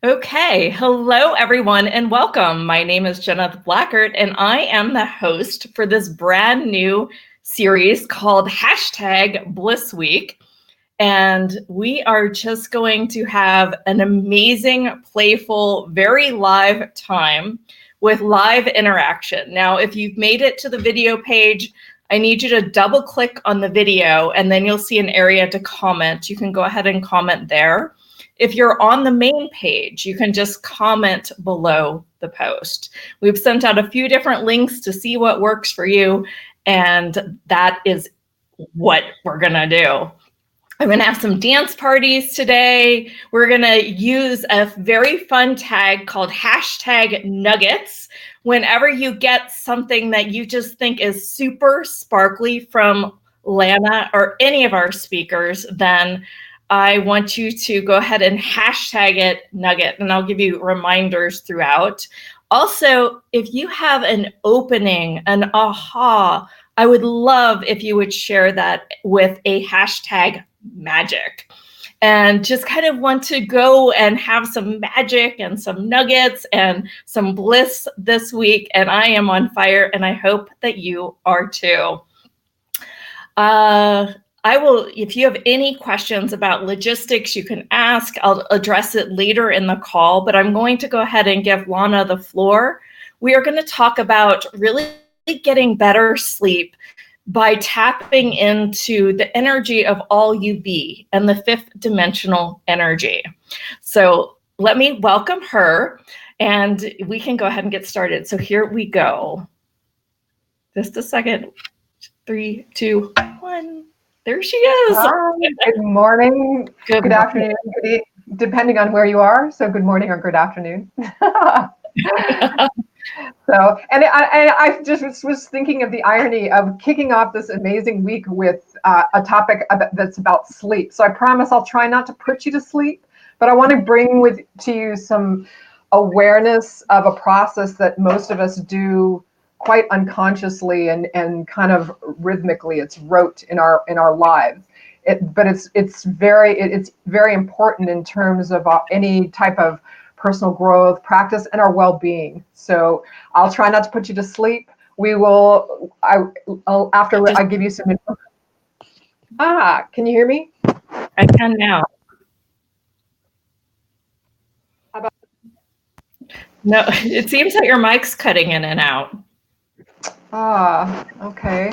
Okay, hello everyone and welcome. My name is Jenna Blackert and I am the host for this brand new series called Hashtag Bliss Week. And we are just going to have an amazing, playful, very live time with live interaction. Now, if you've made it to the video page, I need you to double click on the video and then you'll see an area to comment. You can go ahead and comment there. If you're on the main page, you can just comment below the post. We've sent out a few different links to see what works for you, and that is what we're gonna do. I'm going to have some dance parties today. We're going to use a very fun tag called hashtag nuggets. Whenever you get something that you just think is super sparkly from Lanna or any of our speakers, then I want you to go ahead and hashtag it nugget, and I'll give you reminders throughout. Also, if you have an opening, an aha, I would love if you would share that with a hashtag magic, and just kind of want to go and have some magic and some nuggets and some bliss this week. And I am on fire, and I hope that you are too. I will, if you have any questions about logistics, you can ask. I'll address it later in the call, but I'm going to go ahead and give Lanna the floor. We are going to talk about really getting better sleep by tapping into the energy of all you be and the fifth dimensional energy. So let me welcome her and we can go ahead and get started. So here we go. Just a second. 3, 2, 1. There she is. Hi, good morning, good afternoon, depending on where you are. So good morning or good afternoon. So, and I just was thinking of the irony of kicking off this amazing week with a topic that's about sleep. So I promise I'll try not to put you to sleep, but I want to bring to you some awareness of a process that most of us do quite unconsciously and kind of rhythmically. It's rote in our lives. But it's very important in terms of any type of personal growth, practice, and our well-being. So I'll try not to put you to sleep. After I give you some info. Can you hear me? I can now. How about? No, it seems that your mic's cutting in and out. Okay.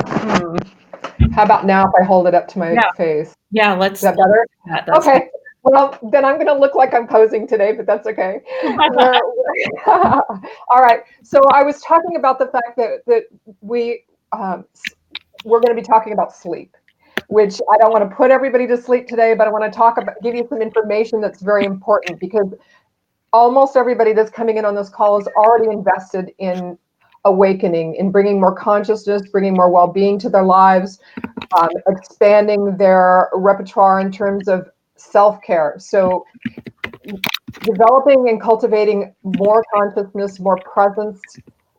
How about now if I hold it up to my face? Yeah, let's. Is that better? That's okay. Better. Well, then I'm going to look like I'm posing today, but that's okay. All right. So I was talking about the fact that we're going to be talking about sleep, which I don't want to put everybody to sleep today, but I want to give you some information that's very important, because almost everybody that's coming in on this call is already invested in awakening, in bringing more consciousness, bringing more well-being to their lives, expanding their repertoire in terms of self-care. So developing and cultivating more consciousness, more presence,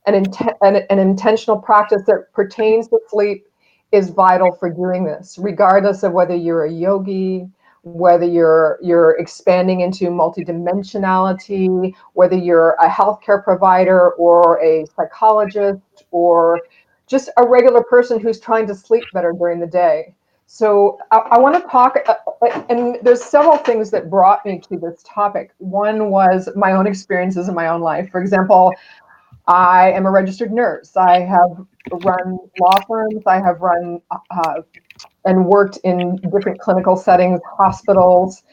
and an intentional practice that pertains to sleep is vital for doing this, regardless of whether you're a yogi, whether you're expanding into multidimensionality, whether you're a healthcare provider or a psychologist or just a regular person who's trying to sleep better during the day. So I want to talk, and there's several things that brought me to this topic. One was my own experiences in my own life. For example, I am a registered nurse. I have run law firms. I have run and worked in different clinical settings, hospitals.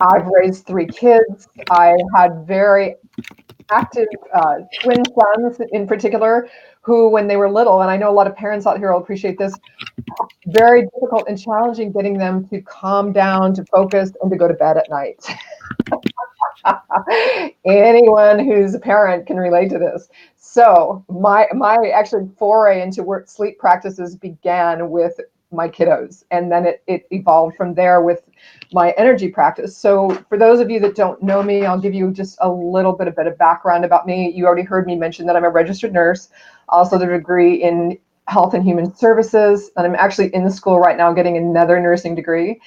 I've raised 3 kids. I had very active twin sons in particular, who, when they were little, and I know a lot of parents out here will appreciate this, very difficult and challenging getting them to calm down, to focus, and to go to bed at night. Anyone who's a parent can relate to this. So my actually foray into sleep practices began with my kiddos, and then it evolved from there with my energy practice. So for those of you that don't know me, I'll give you just a little bit of background about me. You already heard me mention that I'm a registered nurse, also the degree in health and human services, and I'm actually in the school right now getting another nursing degree.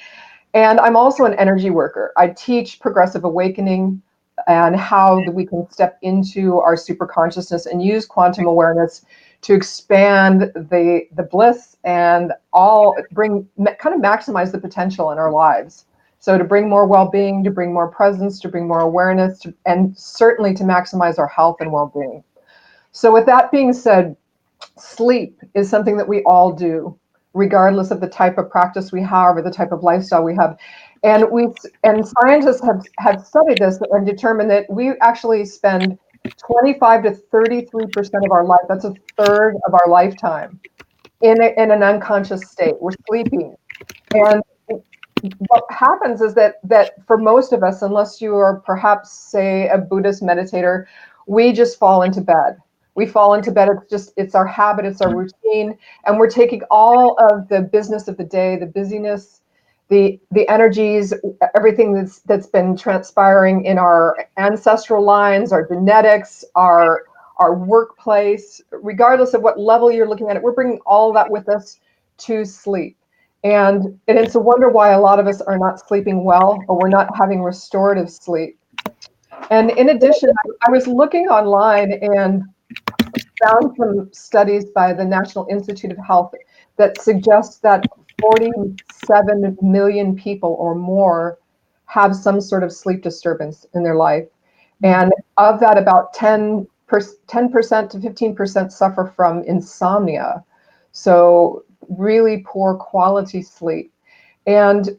And I'm also an energy worker. I teach progressive awakening, and how we can step into our super consciousness and use quantum awareness to expand the bliss and all bring kind of maximize the potential in our lives. So to bring more well-being, to bring more presence, to bring more awareness, and certainly to maximize our health and well-being. So with that being said, sleep is something that we all do, regardless of the type of practice we have or the type of lifestyle we have. And scientists have studied this and determined that we actually spend 25 to 33% of our life, that's a third of our lifetime, in an unconscious state. We're sleeping. And what happens is that for most of us, unless you are perhaps, say, a Buddhist meditator, we just fall into bed. We fall into bed. It's our habit, it's our routine, and we're taking all of the business of the day, the busyness, the energies, everything that's been transpiring in our ancestral lines, our genetics, our workplace, regardless of what level you're looking at it, we're bringing all that with us to sleep. And it's a wonder why a lot of us are not sleeping well, or we're not having restorative sleep. And in addition, I was looking online and found some studies by the National Institute of Health that suggests that 47 million people or more have some sort of sleep disturbance in their life. And of that, about 10% to 15% suffer from insomnia. So really poor quality sleep. And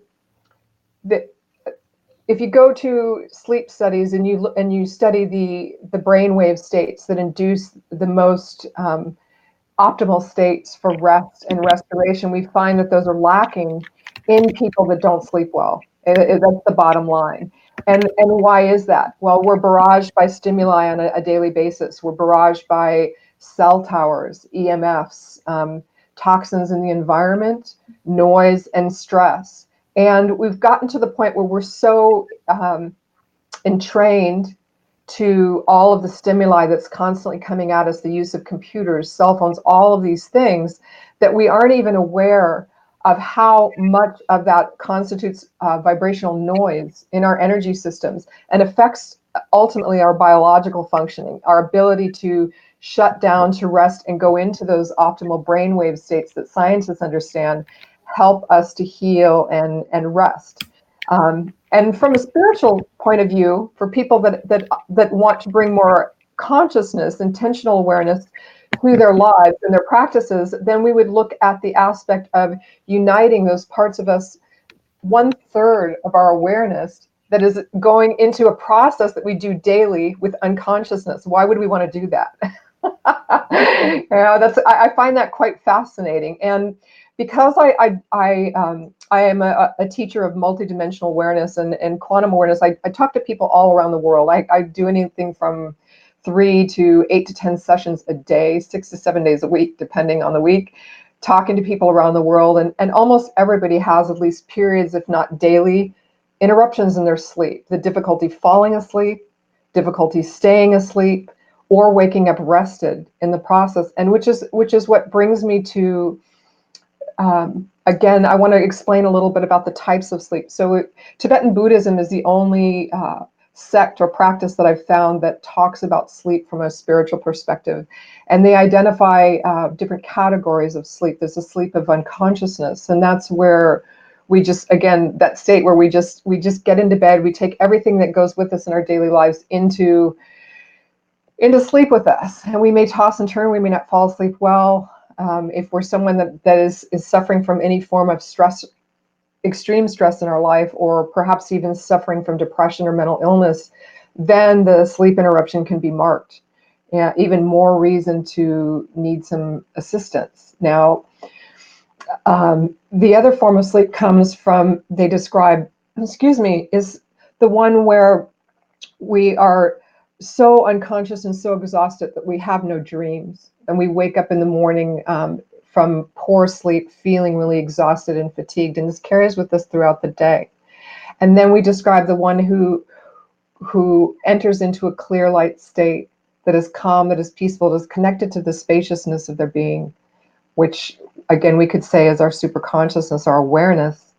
if you go to sleep studies and you study the brainwave states that induce the most optimal states for rest and restoration, we find that those are lacking in people that don't sleep well. That's the bottom line. And why is that? Well, we're barraged by stimuli on a daily basis. We're barraged by cell towers, EMFs, toxins in the environment, noise, and stress. And we've gotten to the point where we're so entrained to all of the stimuli that's constantly coming at us, the use of computers, cell phones, all of these things, that we aren't even aware of how much of that constitutes vibrational noise in our energy systems and affects ultimately our biological functioning, our ability to shut down, to rest, and go into those optimal brainwave states that scientists understand help us to heal and rest. And from a spiritual point of view, for people that want to bring more consciousness, intentional awareness through their lives and their practices, then we would look at the aspect of uniting those parts of us, 1/3 of our awareness that is going into a process that we do daily with unconsciousness. Why would we want to do that? I find that quite fascinating. And because I am a teacher of multidimensional awareness and quantum awareness, I talk to people all around the world. I do anything from 3 to 8 to 10 sessions a day, 6 to 7 days a week, depending on the week, talking to people around the world. And almost everybody has at least periods, if not daily, interruptions in their sleep. The difficulty falling asleep, difficulty staying asleep, or waking up rested in the process. And which is what brings me to, again, I want to explain a little bit about the types of sleep. So Tibetan Buddhism is the only sect or practice that I've found that talks about sleep from a spiritual perspective. And they identify different categories of sleep. There's a sleep of unconsciousness, and that's where we just, again, that state where we just get into bed, we take everything that goes with us in our daily lives into sleep with us. And we may toss and turn, we may not fall asleep well. If we're someone that is suffering from any form of stress, extreme stress in our life, or perhaps even suffering from depression or mental illness, then the sleep interruption can be marked. Yeah, even more reason to need some assistance. Now, the other form of sleep comes from, they describe, is the one where we are so unconscious and so exhausted that we have no dreams. And we wake up in the morning from poor sleep, feeling really exhausted and fatigued. And this carries with us throughout the day. And then we describe the one who enters into a clear light state that is calm, that is peaceful, that is connected to the spaciousness of their being, which, again, we could say is our super consciousness, our awareness.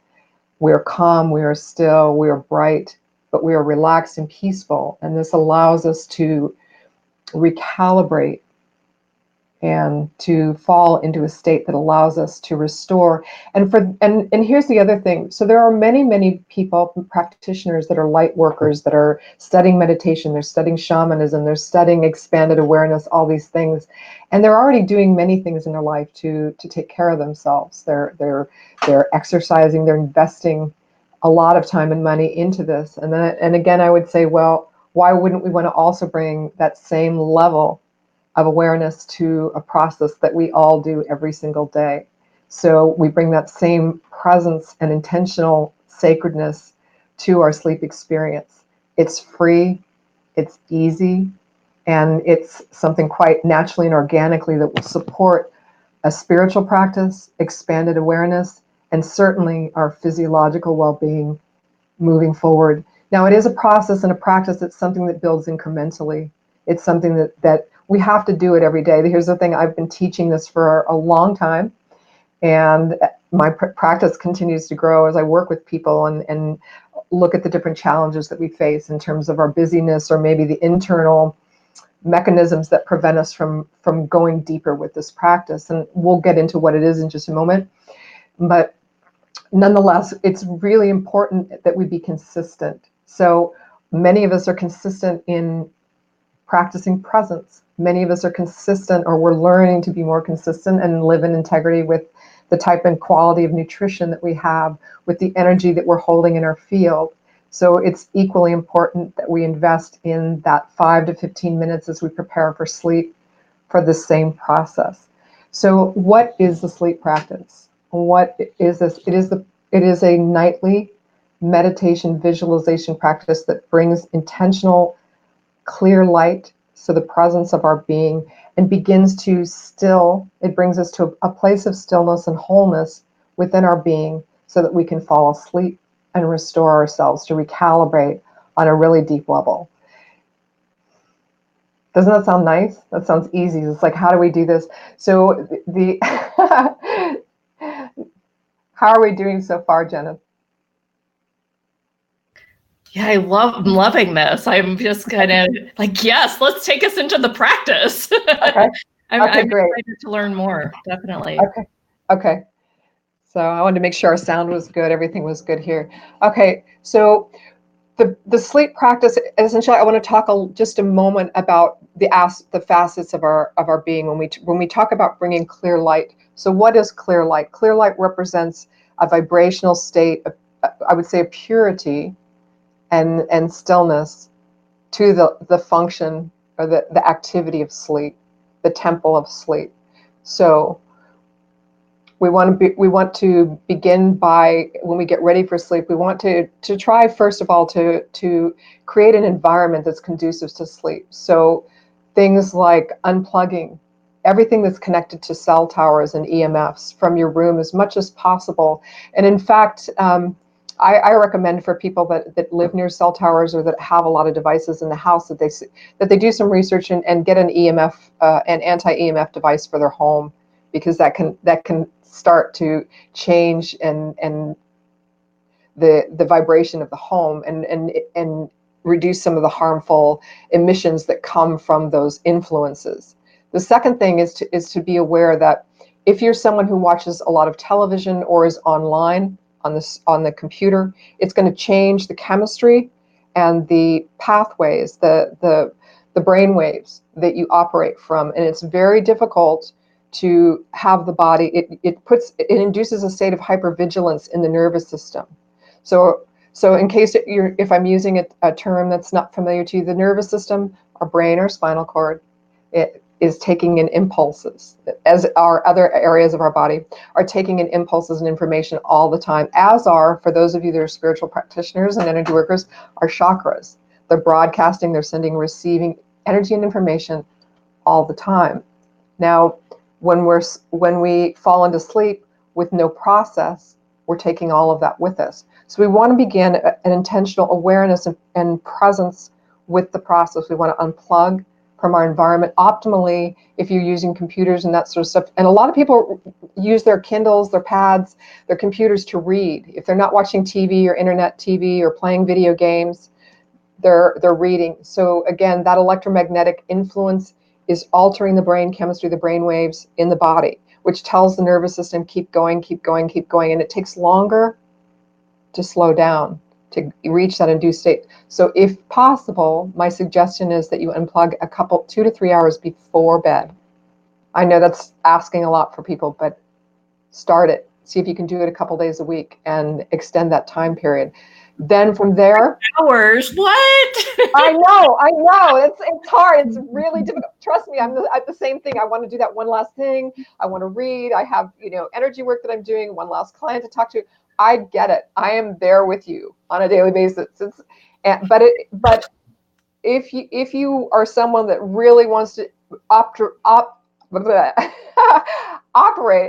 We are calm, we are still, we are bright, but we are relaxed and peaceful. And this allows us to recalibrate and to fall into a state that allows us to restore. And here's the other thing. So there are many people, practitioners, that are light workers, that are studying meditation, they're studying shamanism, they're studying expanded awareness, all these things, and they're already doing many things in their life to take care of themselves. They're exercising, they're investing a lot of time and money into this. And again, I would say, well, why wouldn't we want to also bring that same level of awareness to a process that we all do every single day? So we bring that same presence and intentional sacredness to our sleep experience. It's free, it's easy, and it's something quite naturally and organically that will support a spiritual practice, expanded awareness, and certainly our physiological well-being moving forward. Now, it is a process and a practice. It's something that builds incrementally. It's something that we have to do it every day. Here's the thing. I've been teaching this for a long time, and my practice continues to grow as I work with people and look at the different challenges that we face in terms of our busyness, or maybe the internal mechanisms that prevent us from going deeper with this practice. And we'll get into what it is in just a moment. But nonetheless, it's really important that we be consistent. So many of us are consistent in practicing presence. Many of us are consistent, or we're learning to be more consistent and live in integrity with the type and quality of nutrition that we have, with the energy that we're holding in our field. So it's equally important that we invest in that 5 to 15 minutes as we prepare for sleep for the same process. So what is the sleep practice? What is this? It is a nightly meditation visualization practice that brings intentional clear light, so the presence of our being, and begins to still, it brings us to a place of stillness and wholeness within our being, so that we can fall asleep and restore ourselves, to recalibrate on a really deep level. Doesn't that sound nice? That sounds easy. It's like, how do we do this? So the how are we doing so far, Jenna? Yeah, I'm loving this. I'm just kind of like, yes, let's take us into the practice. Okay. I'm Great. excited to learn more, definitely. Okay. So I wanted to make sure our sound was good. Everything was good here. Okay. So the sleep practice, essentially, I want to talk just a moment about the facets of our being when we talk about bringing clear light. So what is clear light? Clear light represents a vibrational state, I would say, a purity and stillness to the function, or the activity of sleep, the temple of sleep. So we want to begin by, when we get ready for sleep, we want to try, first of all, to create an environment that's conducive to sleep. So things like unplugging everything that's connected to cell towers and EMFs from your room as much as possible. And in fact, I recommend for people that live near cell towers, or that have a lot of devices in the house, that they do some research and get an EMF, an anti-EMF device for their home, because that can start to change and the vibration of the home, and reduce some of the harmful emissions that come from those influences. The second thing is to be aware that if you're someone who watches a lot of television or is online on the computer, it's going to change the chemistry and the pathways, the brain waves that you operate from, and it's very difficult to have the body. It induces a state of hypervigilance in the nervous system. So in case if I'm using a term that's not familiar to you, the nervous system, our brain or spinal cord, it is taking in impulses, as our other areas of our body are taking in impulses and information all the time, as are, for those of you that are spiritual practitioners and energy workers, our chakras. They're broadcasting, they're sending, receiving energy and information all the time. Now, when we fall into sleep with no process, we're taking all of that with us. So we want to begin an intentional awareness and presence with the process. We want to unplug from our environment optimally. If you're using computers and that sort of stuff, and a lot of people use their Kindles, their pads, their computers to read. If they're not watching TV or internet TV or playing video games, they're reading. So again, that electromagnetic influence is altering the brain chemistry, the brain waves in the body, which tells the nervous system, keep going, keep going, keep going. And it takes longer to slow down, to reach that induced state. So if possible, my suggestion is that you unplug a couple, 2 to 3 hours before bed. I know that's asking a lot for people, but start it. See if you can do it a couple days a week and extend that time period. Then from there, hours. What? I know. It's hard. It's really difficult. Trust me, I'm the same thing. I want to do that one last thing. I want to read. I have, energy work that I'm doing. One last client to talk to. I get it. I am there with you on a daily basis. But if you are someone that really wants to operate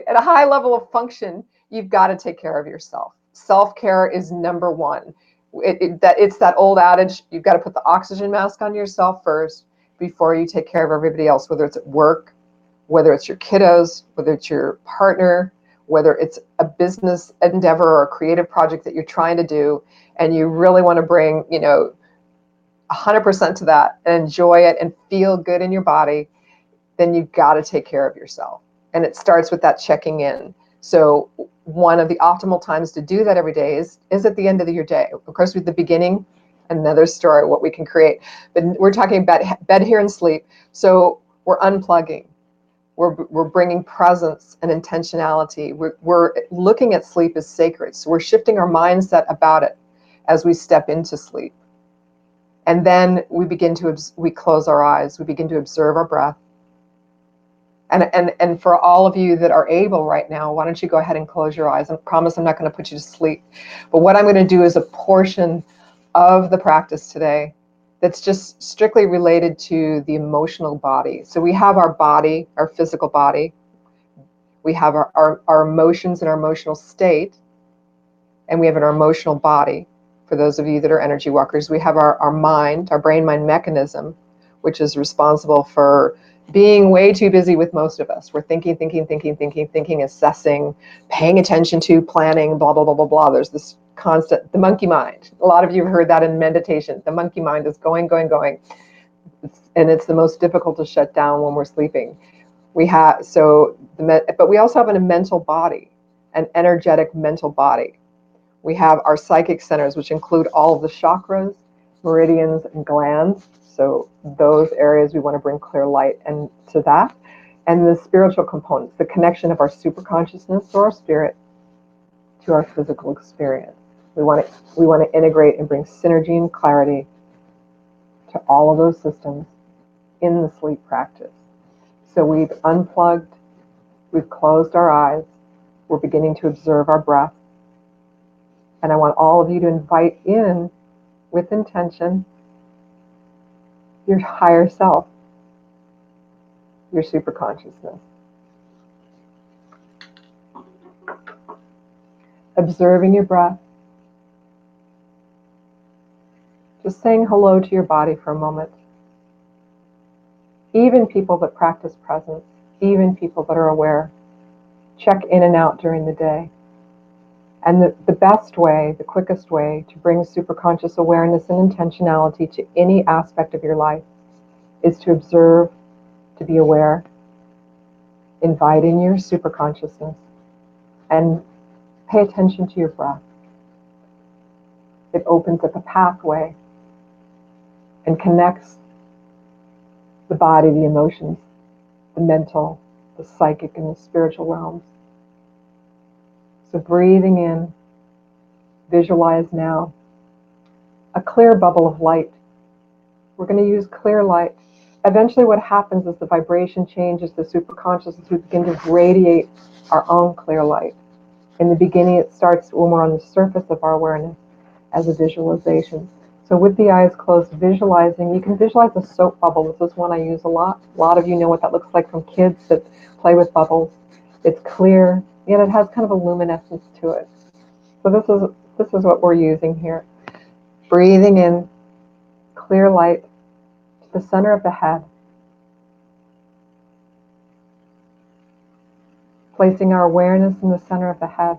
at a high level of function, you've got to take care of yourself. Self-care is number one. It's that old adage, you've got to put the oxygen mask on yourself first before you take care of everybody else, whether it's at work, whether it's your kiddos, whether it's your partner, whether it's a business endeavor or a creative project that you're trying to do, and you really want to bring, 100% to that and enjoy it and feel good in your body, then you've got to take care of yourself. And it starts with that checking in. So one of the optimal times to do that every day is at the end of your day. Of course, with the beginning, another story, what we can create. But we're talking about bed, here, and sleep. So we're unplugging. We're bringing presence and intentionality. We're looking at sleep as sacred. So we're shifting our mindset about it as we step into sleep. And then we close our eyes. We begin to observe our breath. And for all of you that are able right now, why don't you go ahead and close your eyes? I promise I'm not going to put you to sleep. But what I'm going to do is a portion of the practice today that's just strictly related to the emotional body. So we have our body, our physical body. We have our emotions and our emotional state. And we have our emotional body. For those of you that are energy walkers, we have our mind, our brain-mind mechanism, which is responsible for being way too busy with most of us. We're thinking, assessing, paying attention to, planning, blah, blah, blah, blah, blah. There's this constant, the monkey mind. A lot of you have heard that in meditation. The monkey mind is going. And it's the most difficult to shut down when we're sleeping. But we also have a mental body, an energetic mental body. We have our psychic centers, which include all of the chakras, meridians, and glands. So those areas we want to bring clear light and to that. And the spiritual components, the connection of our superconsciousness or our spirit to our physical experience. We want to integrate and bring synergy and clarity to all of those systems in the sleep practice. So we've unplugged, we've closed our eyes, we're beginning to observe our breath. And I want all of you to invite in, with intention, your higher self, your superconsciousness. Observing your breath. Just saying hello to your body for a moment. Even people that practice presence, even people that are aware, check in and out during the day. And the best way, the quickest way to bring superconscious awareness and intentionality to any aspect of your life is to observe, to be aware, invite in your superconsciousness, and pay attention to your breath. It opens up a pathway and connects the body, the emotions, the mental, the psychic, and the spiritual realms. So breathing in, visualize now a clear bubble of light. We're going to use clear light. Eventually what happens is the vibration changes, the superconsciousness, we begin to radiate our own clear light. In the beginning, it starts when we're on the surface of our awareness as a visualization. So with the eyes closed, visualizing, you can visualize a soap bubble. This is one I use a lot. A lot of you know what that looks like from kids that play with bubbles. It's clear, yet it has kind of a luminescence to it. So this is what we're using here. Breathing in clear light to the center of the head. Placing our awareness in the center of the head.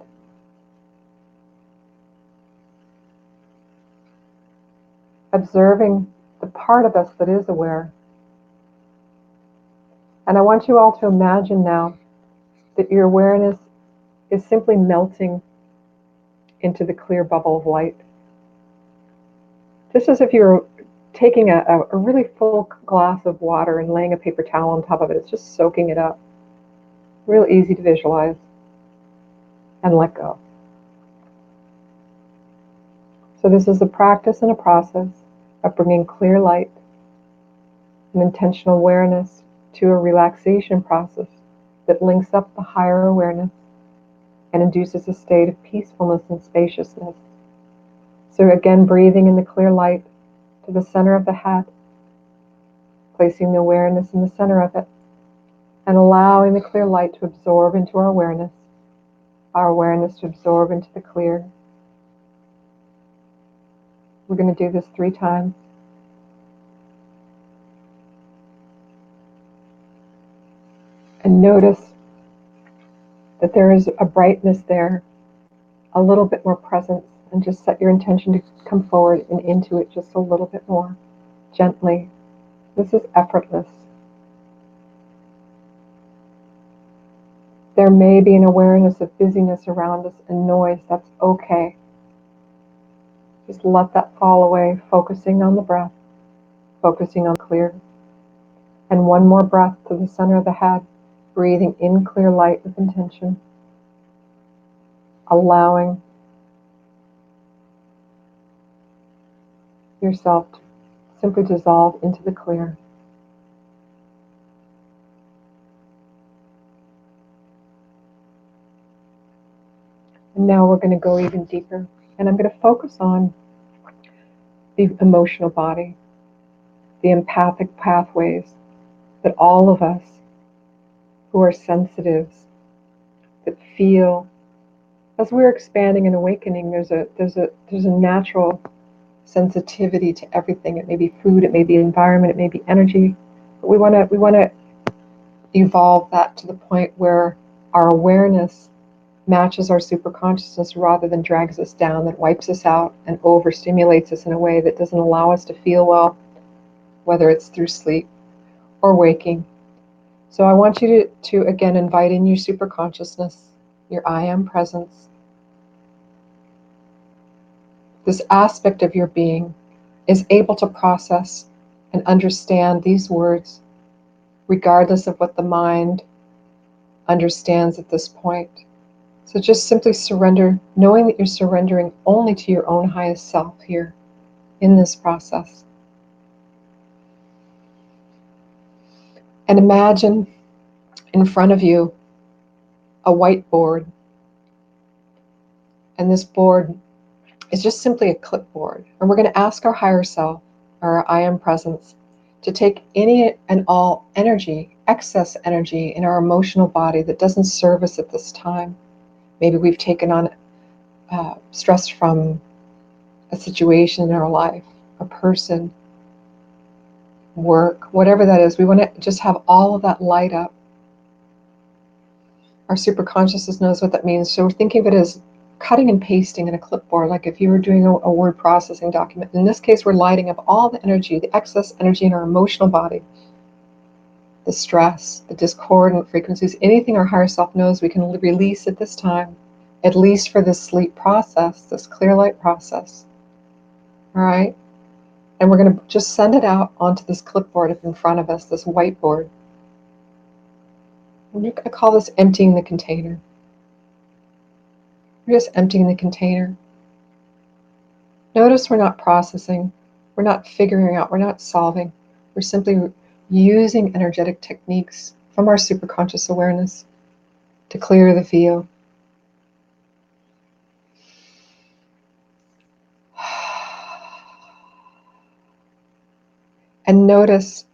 observing the part of us that is aware. And I want you all to imagine now that your awareness is simply melting into the clear bubble of light. Just as if you were taking a really full glass of water and laying a paper towel on top of it. It's just soaking it up. Real easy to visualize and let go. So this is a practice and a process of bringing clear light and intentional awareness to a relaxation process that links up the higher awareness and induces a state of peacefulness and spaciousness. So again, breathing in the clear light to the center of the head, placing the awareness in the center of it, and allowing the clear light to absorb into our awareness to absorb into the clear. We're going to do this 3 times. And notice that there is a brightness there, a little bit more presence, and just set your intention to come forward and into it just a little bit more gently. This is effortless. There may be an awareness of busyness around us and noise. That's okay. Just let that fall away, focusing on the breath, focusing on clear. And one more breath to the center of the head, breathing in clear light with intention, allowing yourself to simply dissolve into the clear. And now we're going to go even deeper. And I'm going to focus on the emotional body, the empathic pathways that all of us who are sensitives, that feel, as we're expanding and awakening, there's a natural sensitivity to everything. It may be food, it may be environment, it may be energy. But we want to evolve that to the point where our awareness matches our superconsciousness rather than drags us down, that wipes us out and overstimulates us in a way that doesn't allow us to feel well, whether it's through sleep or waking. So I want you to again invite in your superconsciousness, your I am presence. This aspect of your being is able to process and understand these words regardless of what the mind understands at this point. So just simply surrender, knowing that you're surrendering only to your own highest self here in this process. And imagine in front of you a whiteboard. And this board is just simply a clipboard. And we're going to ask our higher self, our I am presence, to take any and all energy, excess energy in our emotional body that doesn't serve us at this time. Maybe we've taken on stress from a situation in our life, a person, work, whatever that is. We want to just have all of that light up. Our superconsciousness knows what that means. So we're thinking of it as cutting and pasting in a clipboard, like if you were doing a word processing document. In this case, we're lighting up all the energy, the excess energy in our emotional body, the stress, the discordant frequencies, anything our higher self knows we can release at this time, at least for this sleep process, this clear light process. All right? And we're going to just send it out onto this clipboard up in front of us, this whiteboard. And I call this emptying the container. We're just emptying the container. Notice we're not processing, we're not figuring out, we're not solving. We're simply using energetic techniques from our superconscious awareness to clear the field. And notice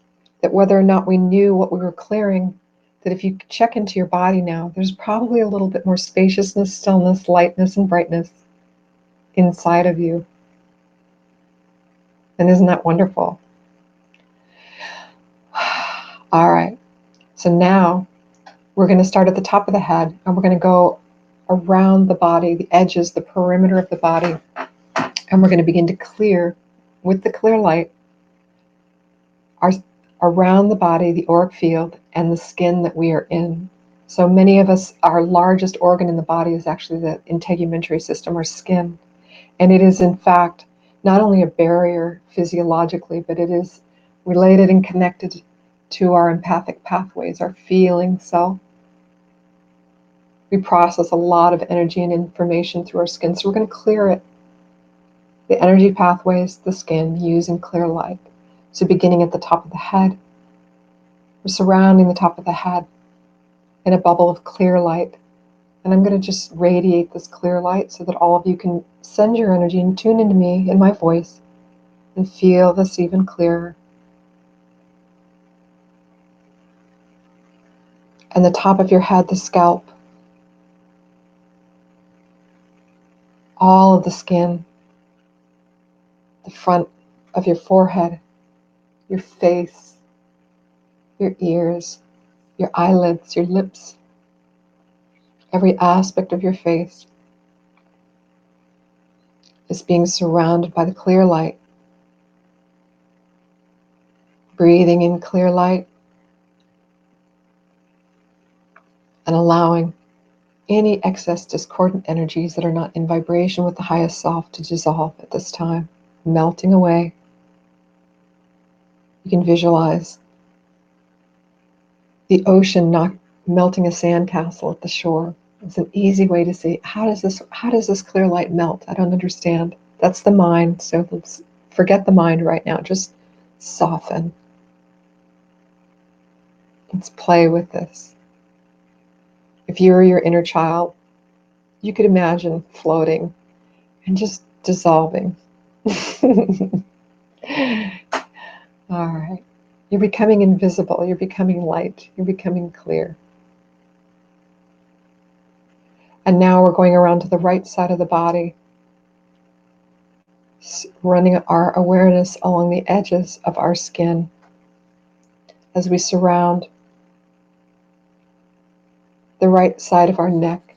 that whether or not we knew what we were clearing, that if you check into your body now, there's probably a little bit more spaciousness, stillness, lightness, and brightness inside of you. And isn't that wonderful? All right. So now we're going to start at the top of the head, and we're going to go around the body, the edges, the perimeter of the body, and we're going to begin to clear with the clear light are around the body, the auric field, and the skin that we are in. So many of us, our largest organ in the body is actually the integumentary system, our skin. And it is, in fact, not only a barrier physiologically, but it is related and connected to our empathic pathways, our feeling self. We process a lot of energy and information through our skin, so we're going to clear it. The energy pathways, the skin, use and clear light. So beginning at the top of the head, we're surrounding the top of the head in a bubble of clear light. And I'm going to just radiate this clear light so that all of you can send your energy and tune into me in my voice and feel this even clearer. And the top of your head, the scalp, all of the skin, the front of your forehead, your face, your ears, your eyelids, your lips, every aspect of your face is being surrounded by the clear light. Breathing in clear light and allowing any excess discordant energies that are not in vibration with the highest self to dissolve at this time, melting away. You can visualize the ocean not melting a sandcastle at the shore. It's an easy way to see how does this clear light melt? I don't understand. That's the mind. So let's forget the mind right now. Just soften. Let's play with this. If you were your inner child, you could imagine floating and just dissolving. All right. You're becoming invisible. You're becoming light. You're becoming clear. And now we're going around to the right side of the body, running our awareness along the edges of our skin as we surround the right side of our neck,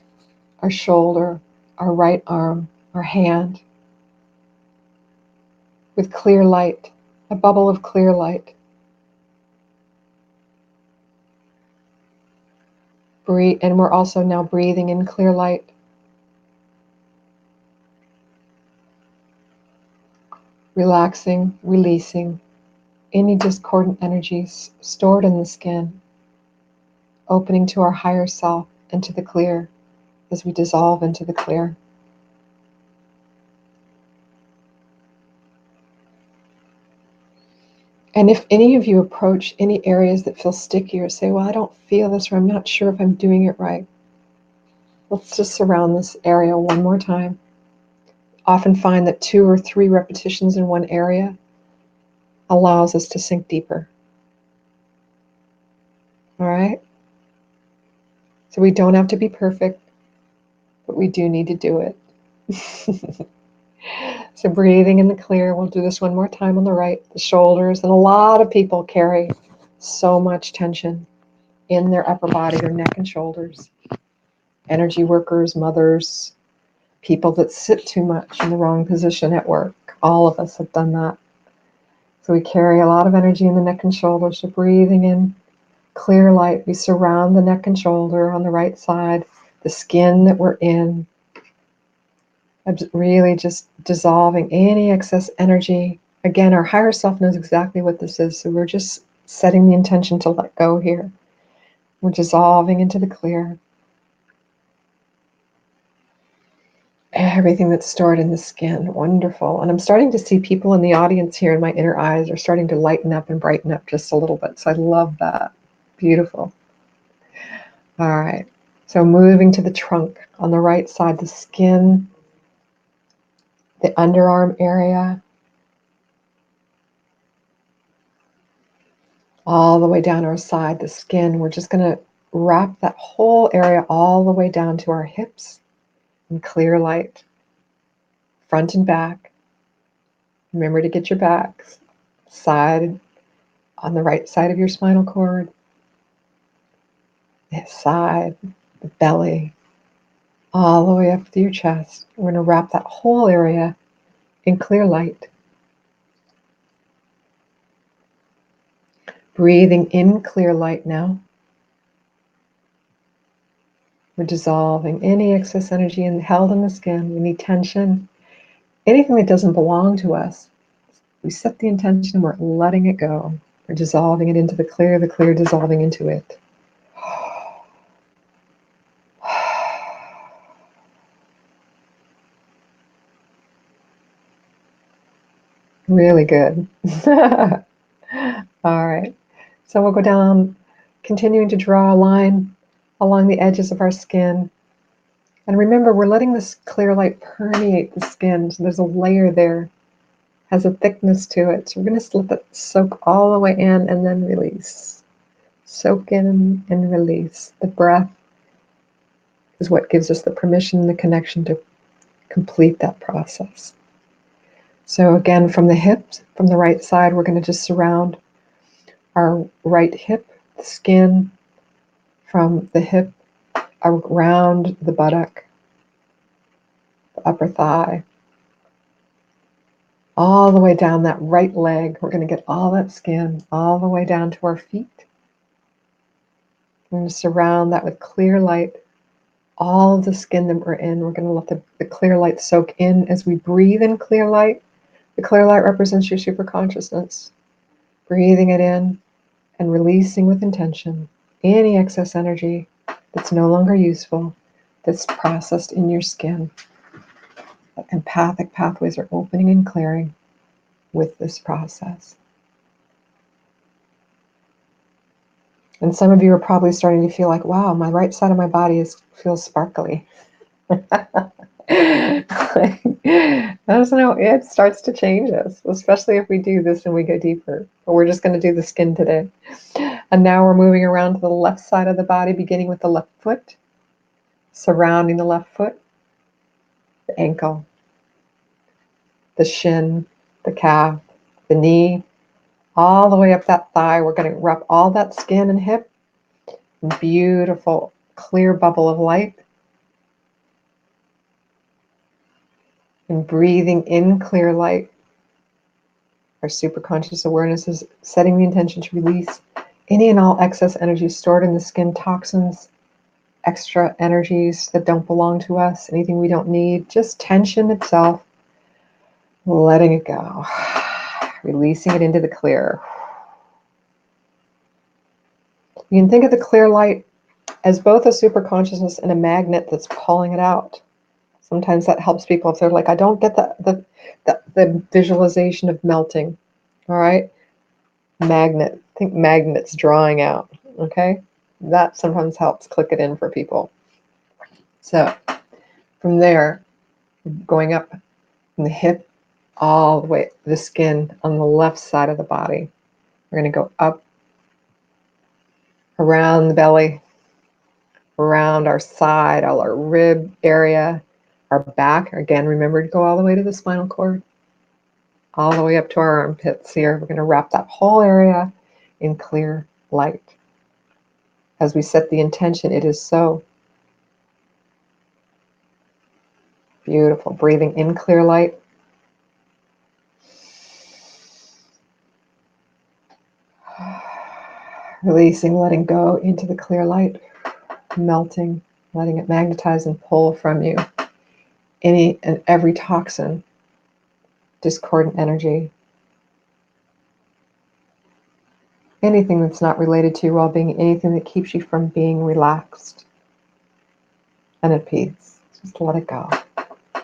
our shoulder, our right arm, our hand, with clear light, a bubble of clear light. Breathe, and we're also now breathing in clear light. Relaxing, releasing any discordant energies stored in the skin, opening to our higher self and to the clear as we dissolve into the clear. And if any of you approach any areas that feel sticky or say, well, I don't feel this, or I'm not sure if I'm doing it right, let's just surround this area one more time. Often find that 2 or 3 repetitions in one area allows us to sink deeper. All right? So we don't have to be perfect, but we do need to do it. So breathing in the clear, we'll do this one more time on the right, the shoulders. And a lot of people carry so much tension in their upper body, their neck and shoulders. Energy workers, mothers, people that sit too much in the wrong position at work. All of us have done that. So we carry a lot of energy in the neck and shoulders. So breathing in clear light, we surround the neck and shoulder on the right side, the skin that we're in, really just dissolving any excess energy. Again, our higher self knows exactly what this is, so we're just setting the intention to let go here. We're dissolving into the clear. Everything that's stored in the skin, wonderful. And I'm starting to see people in the audience here in my inner eyes are starting to lighten up and brighten up just a little bit, so I love that. Beautiful. All right, so moving to the trunk on the right side, the skin, the underarm area, all the way down our side, the skin. We're just going to wrap that whole area all the way down to our hips in clear light, front and back. Remember to get your back side on the right side of your spinal cord, the side, the belly, all the way up to your chest. We're going to wrap that whole area in clear light. Breathing in clear light now. We're dissolving any excess energy held in the skin, any tension, anything that doesn't belong to us. We set the intention, we're letting it go. We're dissolving it into the clear dissolving into it. Really good. All right. So we'll go down, continuing to draw a line along the edges of our skin. And remember, we're letting this clear light permeate the skin. So there's a layer there, has a thickness to it. So we're going to let it soak all the way in and then release. Soak in and release. The breath is what gives us the permission, the connection to complete that process. So again, from the hips, from the right side, we're going to just surround our right hip, the skin from the hip around the buttock, the upper thigh, all the way down that right leg. We're going to get all that skin all the way down to our feet. We're going to surround that with clear light. All of the skin that we're in, we're going to let the clear light soak in as we breathe in clear light. The clear light represents your super consciousness. Breathing it in and releasing with intention any excess energy that's no longer useful, that's processed in your skin. Empathic pathways are opening and clearing with this process. And some of you are probably starting to feel like, wow, my right side of my body feels sparkly. It starts to change us, especially if we do this and we go deeper. But we're just going to do the skin today. And now we're moving around to the left side of the body, beginning with the left foot, surrounding the left foot, the ankle, the shin, the calf, the knee, all the way up that thigh. We're going to wrap all that skin and hip. Beautiful, clear bubble of light. And breathing in clear light. Our superconscious awareness is setting the intention to release any and all excess energy stored in the skin, toxins, extra energies that don't belong to us, anything we don't need, just tension itself, letting it go, releasing it into the clear. You can think of the clear light as both a superconsciousness and a magnet that's pulling it out. Sometimes that helps people if they're like, I don't get the visualization of melting. All right, magnet. Think magnets drawing out. Okay, that sometimes helps click it in for people. So from there, going up from the hip all the way the skin on the left side of the body. We're going to go up around the belly, around our side, all our rib area, our back. Again, remember to go all the way to the spinal cord, all the way up to our armpits here. We're going to wrap that whole area in clear light. As we set the intention, it is so. Beautiful. Breathing in clear light. Releasing, letting go into the clear light. Melting, letting it magnetize and pull from you any and every toxin, discordant energy, anything that's not related to your well-being, anything that keeps you from being relaxed and at peace. Just let it go.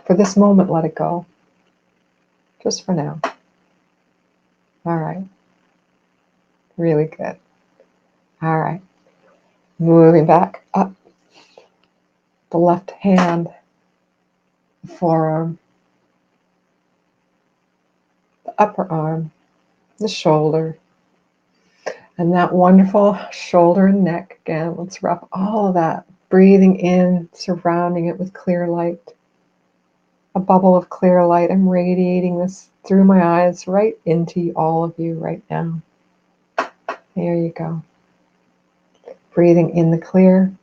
For this moment, let it go. Just for now. All right. Really good. All right. Moving back up. The left hand, the forearm, the upper arm, the shoulder, and that wonderful shoulder and neck. Again, let's wrap all of that. Breathing in, surrounding it with clear light. A bubble of clear light. I'm radiating this through my eyes right into all of you right now. There you go. Breathing in the clear.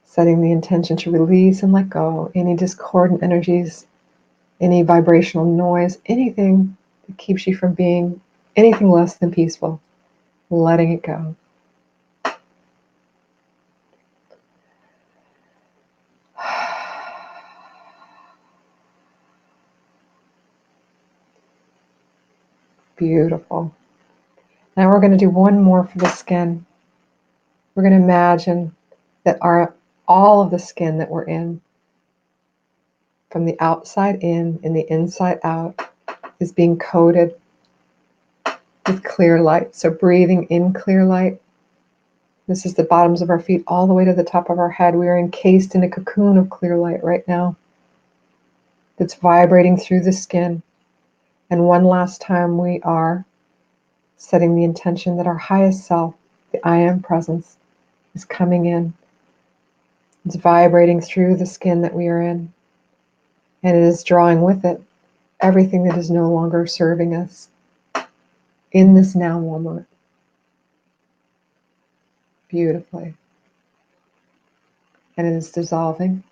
Setting the intention to release and let go any discordant energies, any vibrational noise, anything that keeps you from being anything less than peaceful, letting it go. Beautiful. Now we're going to do one more for the skin. We're going to imagine that all of the skin that we're in, from the outside in and the inside out, is being coated with clear light. So breathing in clear light. This is the bottoms of our feet all the way to the top of our head. We are encased in a cocoon of clear light right now that's vibrating through the skin. And one last time, we are setting the intention that our highest self, the I Am presence, is coming in. It's vibrating through the skin that we are in. And it is drawing with it everything that is no longer serving us in this now moment. Beautifully. And it is dissolving.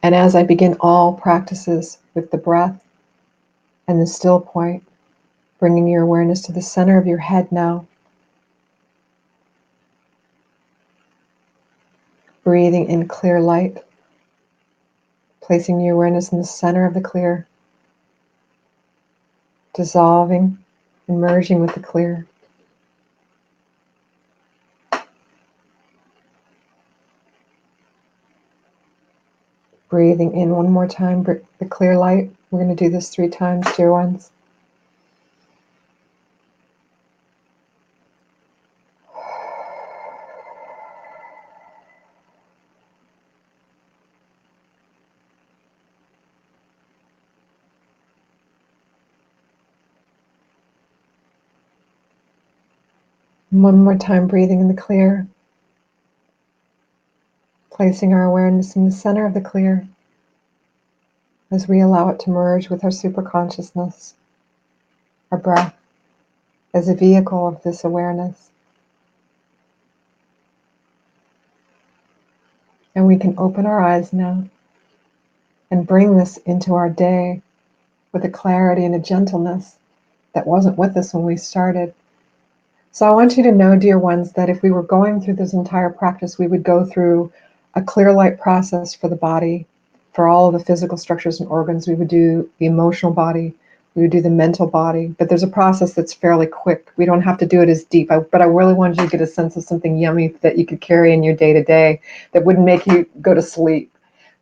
And as I begin all practices with the breath and the still point, bringing your awareness to the center of your head now, breathing in clear light, placing your awareness in the center of the clear, dissolving and merging with the clear. Breathing in one more time, the clear light. We're going to do this 3 times, dear ones. One more time, breathing in the clear, placing our awareness in the center of the clear as we allow it to merge with our superconsciousness, our breath, as a vehicle of this awareness. And we can open our eyes now and bring this into our day with a clarity and a gentleness that wasn't with us when we started. So I want you to know, dear ones, that if we were going through this entire practice, we would go through a clear light process for the body, for all of the physical structures and organs. We would do the emotional body, we would do the mental body, but there's a process that's fairly quick. We don't have to do it as deep, but I really wanted you to get a sense of something yummy that you could carry in your day-to-day that wouldn't make you go to sleep.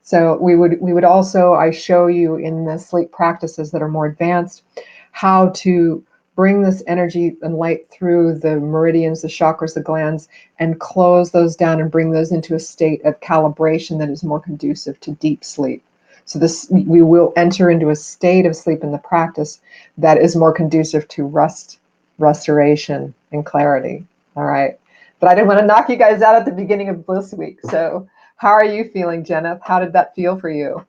So we would also, I show you in the sleep practices that are more advanced, how to bring this energy and light through the meridians, the chakras, the glands, and close those down and bring those into a state of calibration that is more conducive to deep sleep. So we will enter into a state of sleep in the practice that is more conducive to rest, restoration, and clarity. All right. But I didn't want to knock you guys out at the beginning of Bliss Week. So how are you feeling, Jenna? How did that feel for you?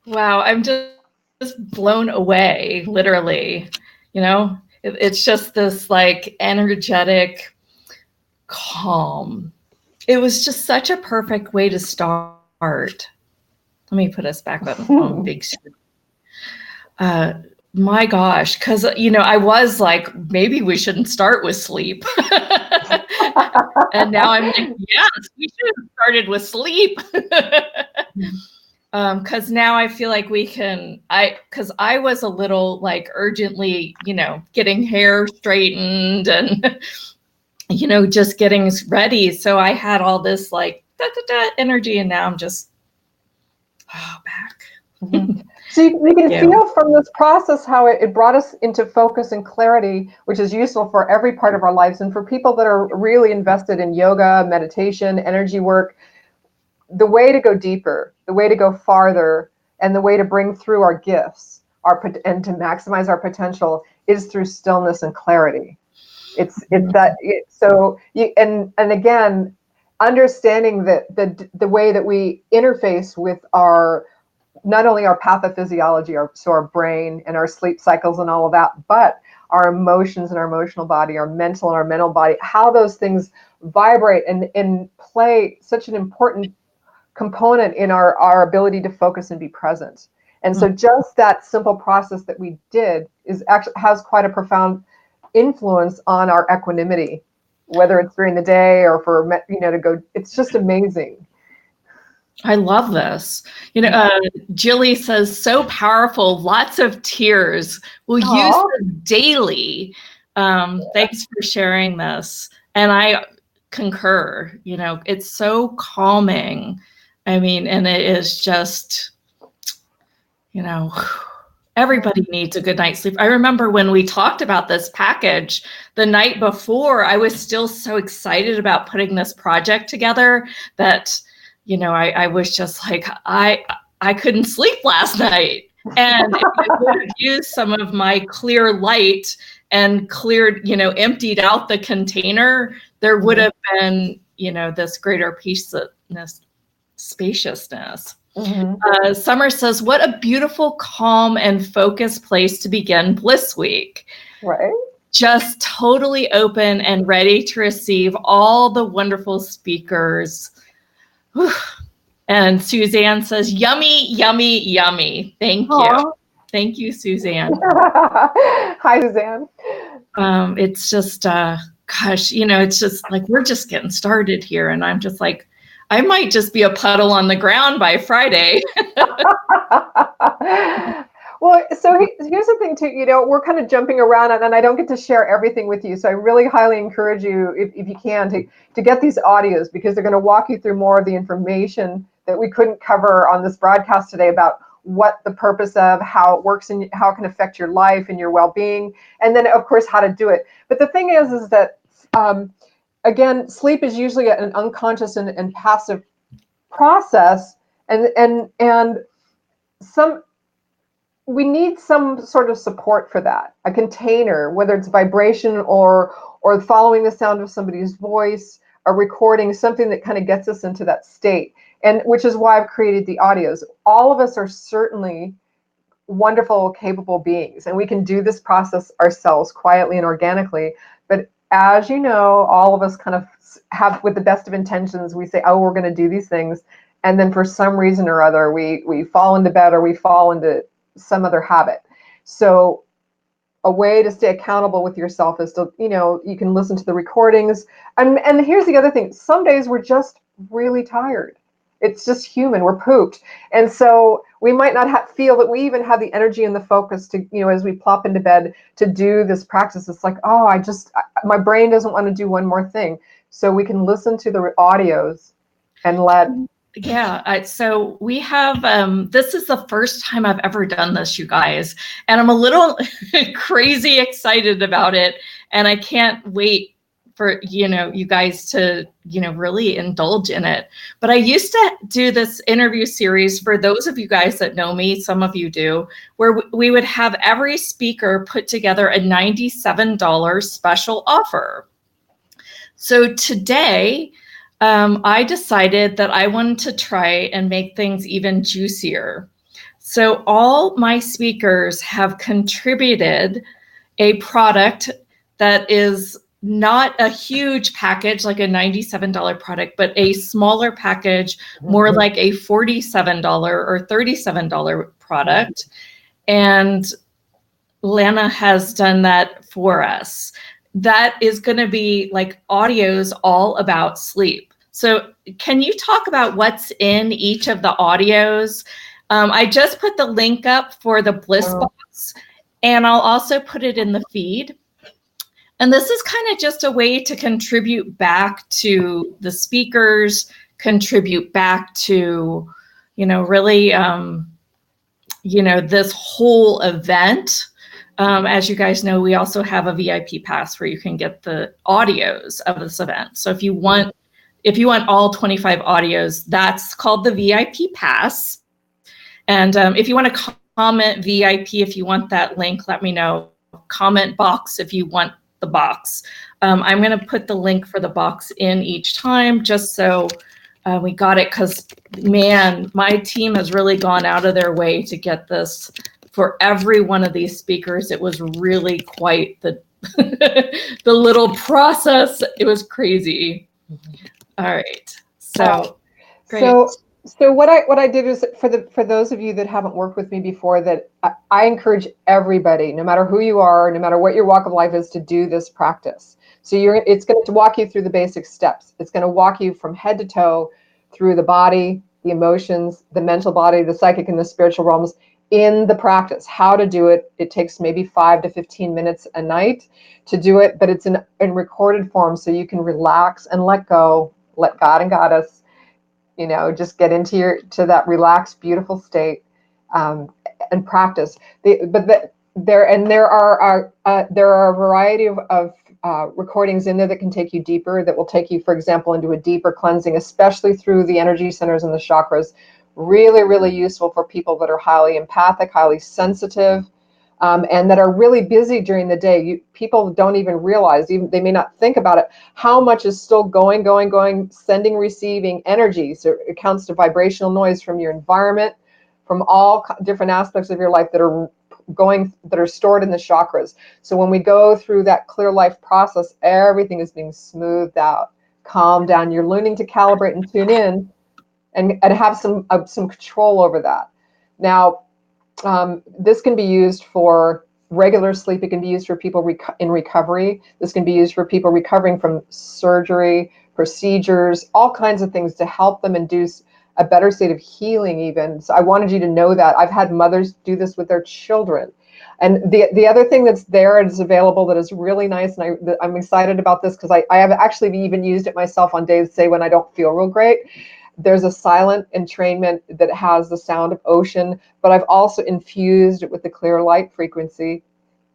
Wow, I'm just blown away, literally. You know, it's just this like energetic calm. It was just such a perfect way to start. Let me put us back on big screen. My gosh, because, I was like, maybe we shouldn't start with sleep. And now I'm like, yes, we should have started with sleep. Because now I feel like because I was a little like urgently, getting hair straightened and, just getting ready. So I had all this like energy, and now I'm just back. Mm-hmm. So you can feel from this process how it brought us into focus and clarity, which is useful for every part of our lives. And for people that are really invested in yoga, meditation, energy work, the way to go deeper, the way to go farther, and the way to bring through our gifts and to maximize our potential is through stillness and clarity. It's and again, understanding that the way that we interface with our, not only our pathophysiology, so our brain and our sleep cycles and all of that, but our emotions and our emotional body, our mental and our mental body, how those things vibrate and play such an important component in our ability to focus and be present. And so just that simple process that we did is actually has quite a profound influence on our equanimity, whether it's during the day or for, to go. It's just amazing. I love this. Jilly says, so powerful, lots of tears. We'll use this daily. Thanks for sharing this. And I concur, it's so calming. I mean, and it is just, everybody needs a good night's sleep. I remember when we talked about this package the night before, I was still so excited about putting this project together that I was just like, I couldn't sleep last night. And if I would have used some of my clear light and cleared, emptied out the container, there would have been, this greater peacefulness, spaciousness. Summer says, what a beautiful, calm, and focused place to begin Bliss Week. Right. Just totally open and ready to receive all the wonderful speakers. And Suzanne says, yummy, yummy, yummy. Thank you. Thank you, Suzanne. Hi, Suzanne. It's just, gosh, it's just like, we're just getting started here. And I'm just like, I might just be a puddle on the ground by Friday. Well, so here's the thing too, we're kind of jumping around and I don't get to share everything with you. So I really highly encourage you, if you can, to get these audios, because they're going to walk you through more of the information that we couldn't cover on this broadcast today about what the purpose of, how it works, and how it can affect your life and your well-being. And then, of course, how to do it. But the thing is that, again, sleep is usually an unconscious and passive process. And we need some sort of support for that, a container, whether it's vibration or following the sound of somebody's voice, a recording, something that kind of gets us into that state. And which is why I've created the audios. All of us are certainly wonderful, capable beings, and we can do this process ourselves quietly and organically. But as you know, all of us kind of have, with the best of intentions, we say, oh, we're going to do these things. And then for some reason or other, we fall into bed or we fall into some other habit. So a way to stay accountable with yourself is to, you can listen to the recordings. And here's the other thing. Some days we're just really tired. It's just human. We're pooped. And so we might not feel that we even have the energy and the focus to, as we plop into bed to do this practice. It's like, oh, my brain doesn't want to do one more thing. So we can listen to the audios and let. Yeah, so we have, this is the first time I've ever done this, you guys, and I'm a little crazy excited about it, and I can't wait for, you guys to, really indulge in it. But I used to do this interview series, for those of you guys that know me, some of you do, where we would have every speaker put together a $97 special offer. So today, I decided that I wanted to try and make things even juicier. So all my speakers have contributed a product that is not a huge package like a $97 product, but a smaller package, more like a $47 or $37 product. And Lanna has done that for us. That is going to be like audios all about sleep. So can you talk about what's in each of the audios? I just put the link up for the Bliss Box, and I'll also put it in the feed. And this is kind of just a way to contribute back to the speakers, contribute back to, really, this whole event. As you guys know, we also have a VIP pass where you can get the audios of this event. So if you want all 25 audios, that's called the VIP pass. And if you want to comment VIP, if you want that link, let me know. Comment box if you want the box. I'm going to put the link for the box in each time, just so we got it, because, man, my team has really gone out of their way to get this for every one of these speakers. It was really quite the the little process. It was crazy. All right. So great. So what I did is for those of you that haven't worked with me before, that I encourage everybody, no matter who you are, no matter what your walk of life is, to do this practice. So it's going to walk you through the basic steps. It's going to walk you from head to toe through the body, the emotions, the mental body, the psychic, and the spiritual realms in the practice. How to do it. It takes maybe 5 to 15 minutes a night to do it, but it's in recorded form, so you can relax and let go, let God and Goddess, just get to that relaxed, beautiful state, um, and practice. There are a variety of recordings in there that can take you deeper, that will take you, for example, into a deeper cleansing, especially through the energy centers and the chakras. Really, really useful for people that are highly empathic, highly sensitive, and that are really busy during the day. People don't even realize, even they may not think about it, how much is still going, sending, receiving energy. So it counts to vibrational noise from your environment, from all different aspects of your life that are stored in the chakras. So when we go through that clear life process, everything is being smoothed out, calmed down. You're learning to calibrate and tune in, and have some control over that. Now, this can be used for regular sleep. It can be used for people in recovery. This can be used for people recovering from surgery, procedures, all kinds of things to help them induce a better state of healing even. So I wanted you to know that. I've had mothers do this with their children. And the other thing that's there and is available that is really nice, and I'm excited about this because I have actually even used it myself on days, say, when I don't feel real great. There's a silent entrainment that has the sound of ocean, but I've also infused it with the clear light frequency.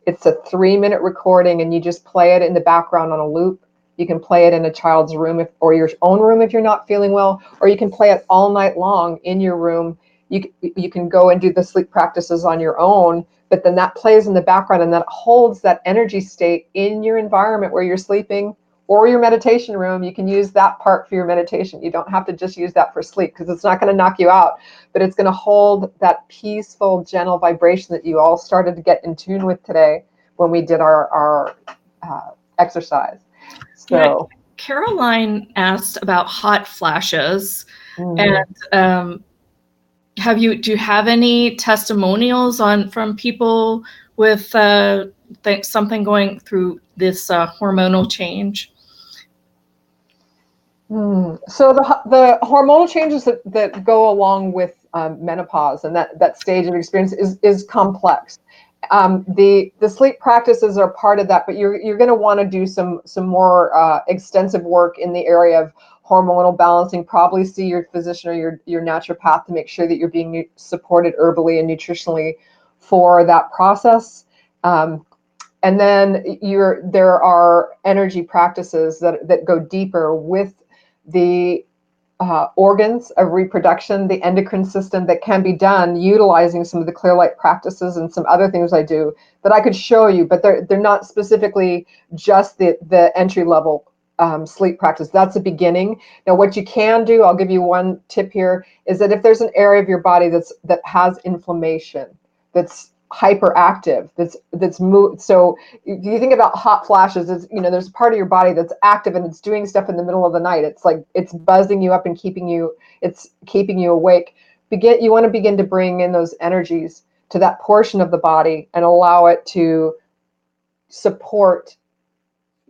It's a 3-minute recording, and you just play it in the background on a loop. You can play it in a child's room or your own room if you're not feeling well, or you can play it all night long in your room. You can go and do the sleep practices on your own, but then that plays in the background, and that holds that energy state in your environment where you're sleeping, or your meditation room. You can use that part for your meditation. You don't have to just use that for sleep, because it's not going to knock you out, but it's going to hold that peaceful, gentle vibration that you all started to get in tune with today when we did our exercise. So, yeah, Caroline asked about hot flashes, mm-hmm. and do you have any testimonials from people with something going through this hormonal change? So the hormonal changes that go along with menopause and that stage of experience is complex. The sleep practices are part of that, but you're going to want to do some more extensive work in the area of hormonal balancing. Probably see your physician or your naturopath to make sure that you're being supported herbally and nutritionally for that process. And then there are energy practices that go deeper with the organs of reproduction, the endocrine system, that can be done utilizing some of the clear light practices and some other things I do that I could show you, but they're not specifically just the entry level sleep practice. That's a beginning. Now, what you can do, I'll give you one tip here, is that if there's an area of your body that has inflammation, that's hyperactive, that's moved. So if you think about hot flashes, there's a part of your body that's active and it's doing stuff in the middle of the night. It's like it's buzzing you up and keeping you awake. You want to begin to bring in those energies to that portion of the body and allow it to support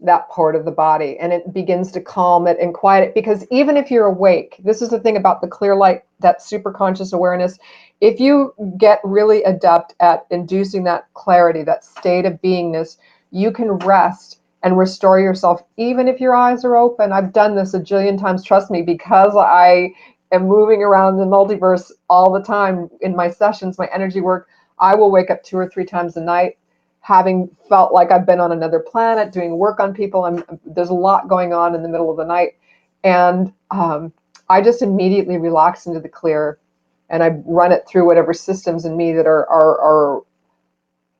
that part of the body, and it begins to calm it and quiet it. Because even if you're awake, this is the thing about the clear light, that super conscious awareness, if you get really adept at inducing that clarity, that state of beingness, you can rest and restore yourself even if your eyes are open. I've done this a jillion times, trust me, because I am moving around the multiverse all the time in my sessions, my energy work. I will wake up 2 or 3 times a night having felt like I've been on another planet doing work on people. There's a lot going on in the middle of the night. And I just immediately relax into the clear, and I run it through whatever systems in me that are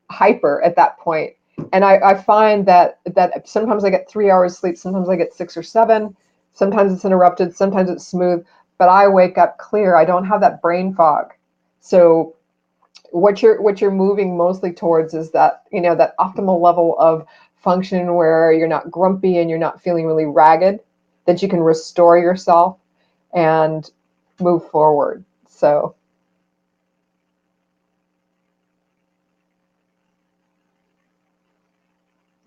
hyper at that point. And I find that sometimes I get 3 hours sleep, sometimes I get 6 or 7, sometimes it's interrupted, sometimes it's smooth, but I wake up clear. I don't have that brain fog. So what you're moving mostly towards is that that optimal level of function where you're not grumpy and you're not feeling really ragged, that you can restore yourself and move forward. So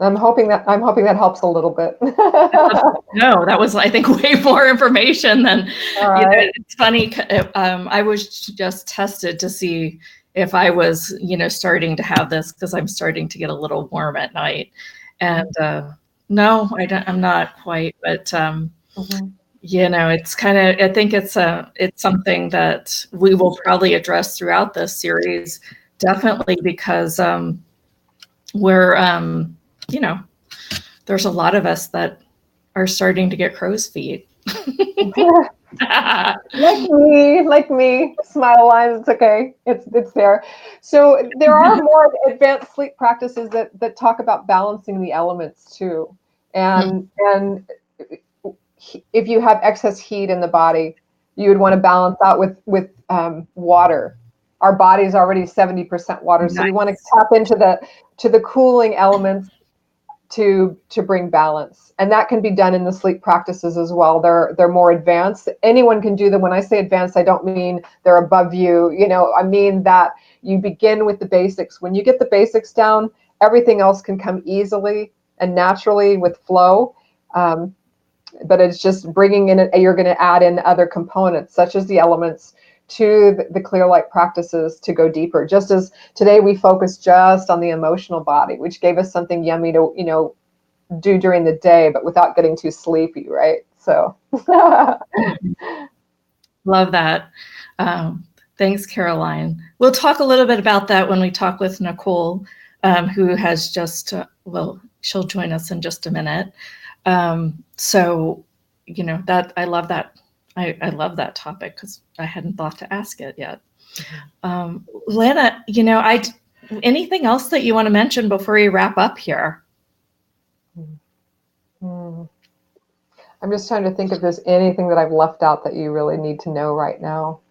I'm hoping that helps a little bit. No, that was, I think, way more information than, it's funny. I was just tested to see if I was, starting to have this, because I'm starting to get a little warm at night. And no, I'm not quite, but it's kind of, I think it's something that we will probably address throughout this series, definitely, because we're, there's a lot of us that are starting to get crow's feet. like me, smile lines. It's okay. It's there. So there are more advanced sleep practices that talk about balancing the elements too. And if you have excess heat in the body, you would want to balance out with water. Our body is already 70% water, so we want to tap into the cooling elements to bring balance, and that can be done in the sleep practices as well. They're more advanced. Anyone can do them. When I say advanced, I don't mean they're above you. I mean that you begin with the basics. When you get the basics down, everything else can come easily and naturally with flow. But it's just bringing in you're going to add in other components, such as the elements, to the clear light practices to go deeper. Just as today we focused just on the emotional body, which gave us something yummy to do during the day, but without getting too sleepy, right? So love that. Thanks, Caroline. We'll talk a little bit about that when we talk with Nicole, who has just she'll join us in just a minute. So that I love that. I love that topic, because I hadn't thought to ask it yet. Lanna, anything else that you want to mention before we wrap up here? I'm just trying to think if there's anything that I've left out that you really need to know right now.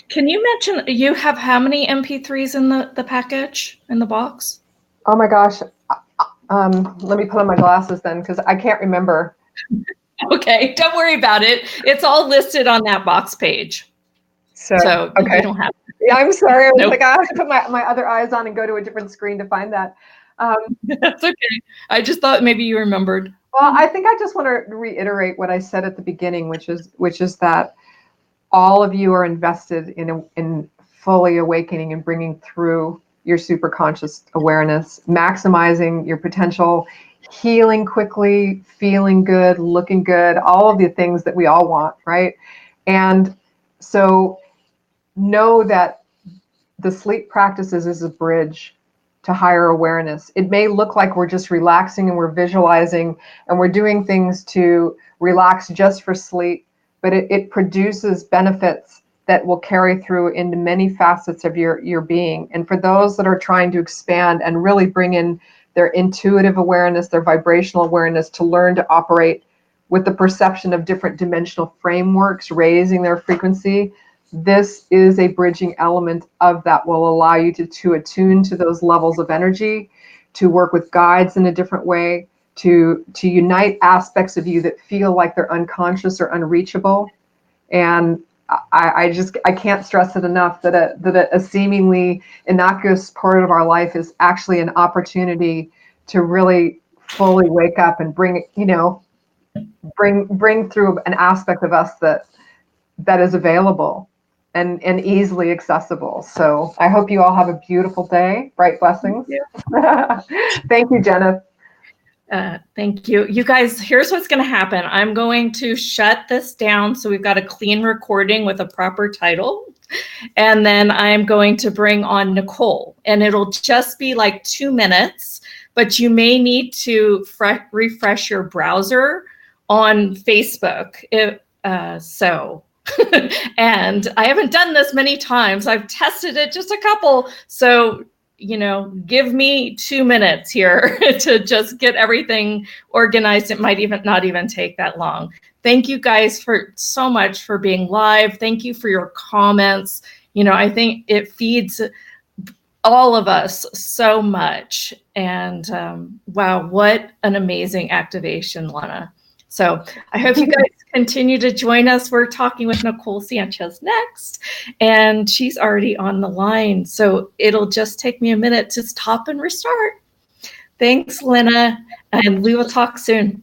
Can you mention, you have how many MP3s in the package, in the box? Oh my gosh. Let me put on my glasses then, because I can't remember. Okay, don't worry about it. It's all listed on that box page. So okay. You don't have to. Yeah, I'm sorry. I was like, I have to put my other eyes on and go to a different screen to find that. That's okay. I just thought maybe you remembered. Well, I think I just want to reiterate what I said at the beginning, which is that all of you are invested in fully awakening and bringing through your superconscious awareness, maximizing your potential, healing quickly, feeling good, looking good, all of the things that we all want, right? And so know that the sleep practices is a bridge to higher awareness. It may look like we're just relaxing and we're visualizing and we're doing things to relax just for sleep, but it produces benefits that will carry through into many facets of your being. And for those that are trying to expand and really bring in their intuitive awareness, their vibrational awareness, to learn to operate with the perception of different dimensional frameworks, raising their frequency, this is a bridging element of that will allow you to attune to those levels of energy, to work with guides in a different way, to unite aspects of you that feel like they're unconscious or unreachable. And I can't stress it enough that a seemingly innocuous part of our life is actually an opportunity to really fully wake up and bring through an aspect of us that is available and easily accessible. So I hope you all have a beautiful day. Bright blessings. Thank you, Jenna. Thank you. You guys, here's what's going to happen. I'm going to shut this down so we've got a clean recording with a proper title. And then I'm going to bring on Nicole. And it'll just be like 2 minutes, but you may need to refresh your browser on Facebook. And I haven't done this many times. I've tested it just a couple. So give me 2 minutes here to just get everything organized. It might not even take that long. Thank you guys so much for being live. Thank you for your comments. I think it feeds all of us so much. And wow, what an amazing activation, Lanna. So I hope you guys continue to join us. We're talking with Nicole Sanchez next, and she's already on the line. So it'll just take me a minute to stop and restart. Thanks, Lanna, and we will talk soon.